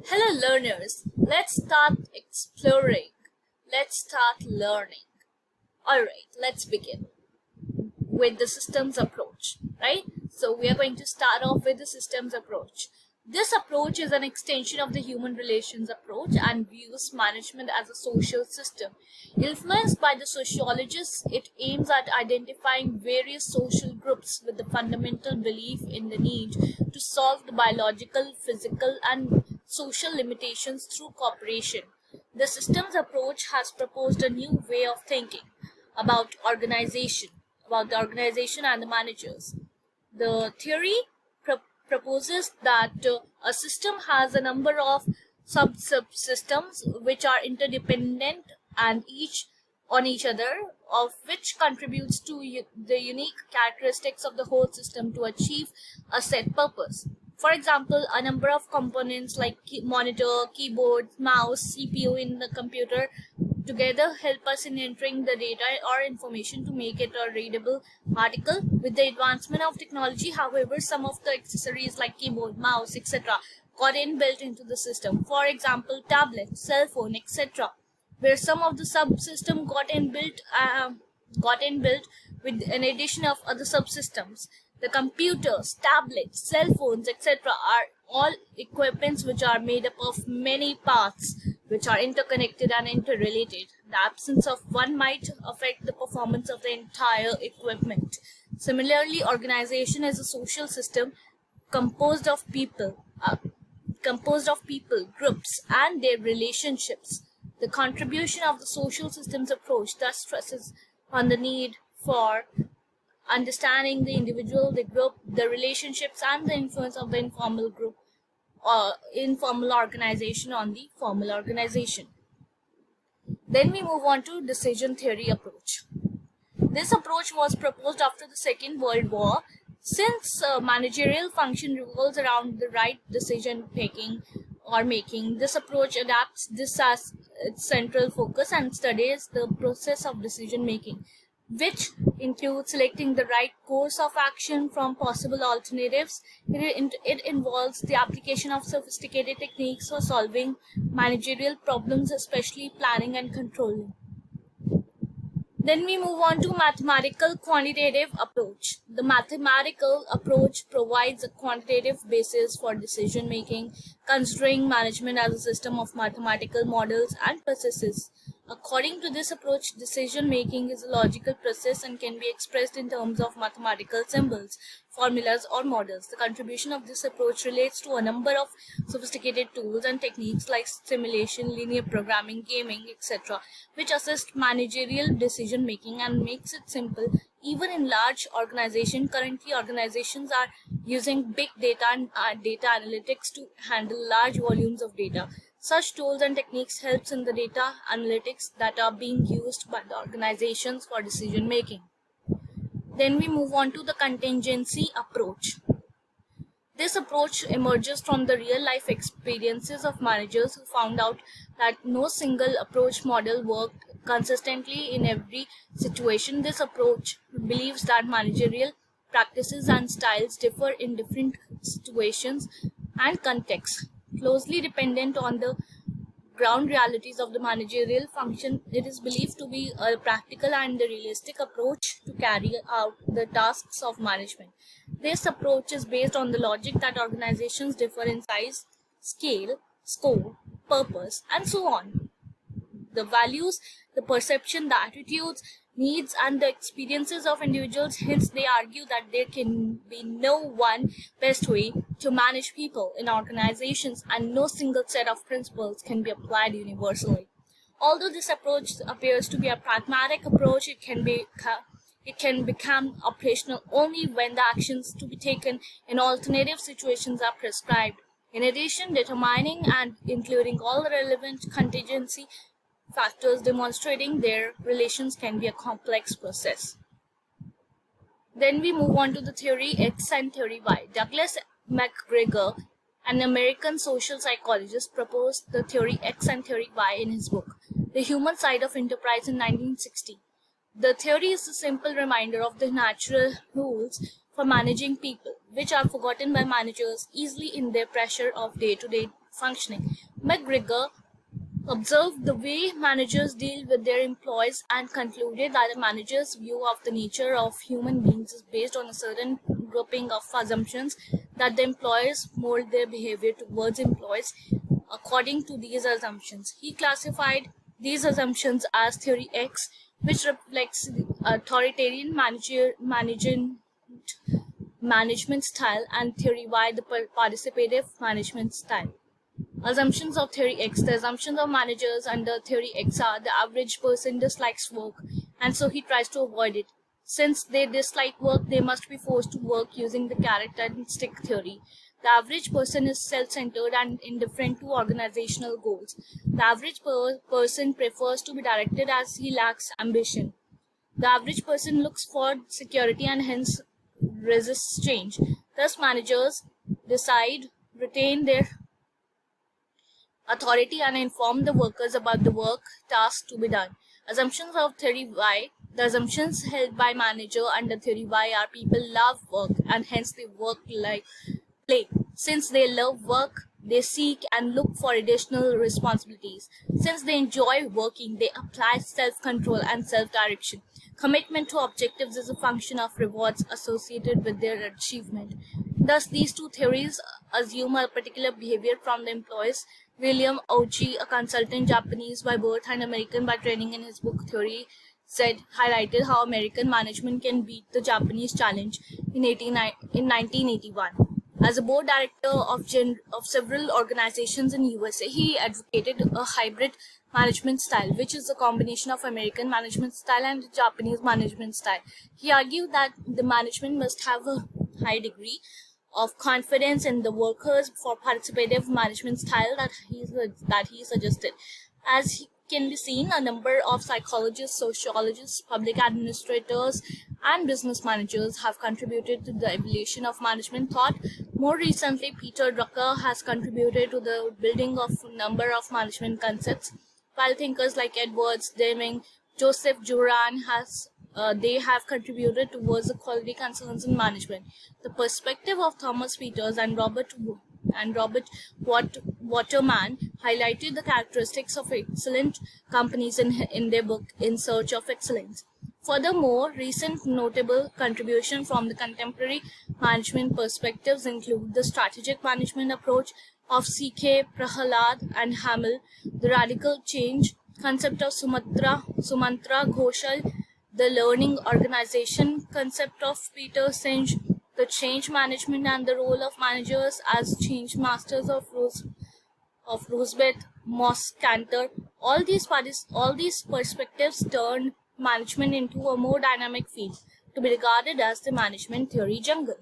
Hello, learners. Let's start exploring. Let's start learning. Alright, let's begin with the systems approach, right? So, we are going to start off with the systems approach. This approach is an extension of the human relations approach and views management as a social system. Influenced by the sociologists, it aims at identifying various social groups with the fundamental belief in the need to solve the biological, physical, and social limitations through cooperation. The systems approach has proposed a new way of thinking about organization, about the organization and the managers. The theory proposes that a system has a number of subsystems which are interdependent and each on each other, of which contributes to the unique characteristics of the whole system to achieve a set purpose. For example, a number of components like monitor, keyboard, mouse, CPU in the computer together help us in entering the data or information to make it a readable article. With the advancement of technology, however, some of the accessories like keyboard, mouse, etc. got inbuilt into the system. For example, tablet, cell phone, etc., where some of the subsystem got inbuilt with an addition of other subsystems. The computers, tablets, cell phones, etc. are all equipments which are made up of many parts which are interconnected and interrelated. The absence of one might affect the performance of the entire equipment. Similarly, organization is a social system composed of people, groups, and their relationships. The contribution of the social systems approach thus stresses on the need for understanding the individual, the group, the relationships, and the influence of the informal group or informal organization on the formal organization. Then we move on to decision theory approach. This approach was proposed after the Second World War. Since managerial function revolves around the right decision taking or making, this approach adapts this as its central focus and studies the process of decision making, which includes selecting the right course of action from possible alternatives. It involves the application of sophisticated techniques for solving managerial problems, especially planning and controlling. Then we move on to mathematical quantitative approach. The mathematical approach provides a quantitative basis for decision making, considering management as a system of mathematical models and processes. According to this approach, decision making is a logical process and can be expressed in terms of mathematical symbols, formulas, or models. The contribution of this approach relates to a number of sophisticated tools and techniques like simulation, linear programming, gaming, etc., which assist managerial decision making and makes it simple. Even in large organizations, currently organizations are using big data and data analytics to handle large volumes of data. Such tools and techniques helps in the data analytics that are being used by the organizations for decision making. Then we move on to the contingency approach. This approach emerges from the real life experiences of managers who found out that no single approach model worked consistently in every situation. This approach believes that managerial practices and styles differ in different situations and contexts. Closely dependent on the ground realities of the managerial function, it is believed to be a practical and realistic approach to carry out the tasks of management. This approach is based on the logic that organizations differ in size, scale, scope, purpose, and so on. The values, the perception, the attitudes, needs, and the experiences of individuals. Hence, they argue that there can be no one best way to manage people in organizations, and no single set of principles can be applied universally. Although this approach appears to be a pragmatic approach, it can become operational only when the actions to be taken in alternative situations are prescribed. In addition, determining and including all the relevant contingency factors demonstrating their relations can be a complex process. Then we move on to the theory X and theory Y. Douglas McGregor, an American social psychologist, proposed the theory X and theory Y in his book, The Human Side of Enterprise, in 1960. The theory is a simple reminder of the natural rules for managing people, which are forgotten by managers easily in their pressure of day-to-day functioning. McGregor observed the way managers deal with their employees and concluded that a manager's view of the nature of human beings is based on a certain grouping of assumptions that the employers mold their behavior towards employees according to these assumptions. He classified these assumptions as Theory X, which reflects the authoritarian management style, and Theory Y, the participative management style. Assumptions of Theory X. The assumptions of managers under Theory X are: the average person dislikes work, and so he tries to avoid it. Since they dislike work, they must be forced to work using the carrot and stick theory. The average person is self-centered and indifferent to organizational goals. The average person prefers to be directed as he lacks ambition. The average person looks for security and hence resists change. Thus, managers decide, retain their authority, and inform the workers about the work tasks to be done. Assumptions of Theory Y. The assumptions held by manager under Theory Y are: people love work and hence they work like play. Since they love work, they seek and look for additional responsibilities. Since they enjoy working, they apply self-control and self-direction. Commitment to objectives is a function of rewards associated with their achievement. Thus, these two theories assume a particular behavior from the employees. William Ouchi, a consultant Japanese by birth and American by training, in his book Theory Z, highlighted how American management can beat the Japanese challenge in 1981. As a board director of several organizations in USA, he advocated a hybrid management style, which is a combination of American management style and Japanese management style. He argued that the management must have a high degree of confidence in the workers for participative management style that he suggested. As can be seen, a number of psychologists, sociologists, public administrators, and business managers have contributed to the evolution of management thought. More recently, Peter Drucker has contributed to the building of a number of management concepts, while thinkers like Edwards Deming, Joseph Juran they have contributed towards the quality concerns in management. The perspective of Thomas Peters and Robert Waterman highlighted the characteristics of excellent companies in their book In Search of Excellence. Furthermore, recent notable contributions from the contemporary management perspectives include the strategic management approach of C.K. Prahalad and Hamill, the radical change concept of Sumantra Ghoshal, the learning organization concept of Peter Senge, the change management and the role of managers as change masters of Roosevelt Moss Cantor. All these perspectives turn management into a more dynamic field to be regarded as the management theory jungle.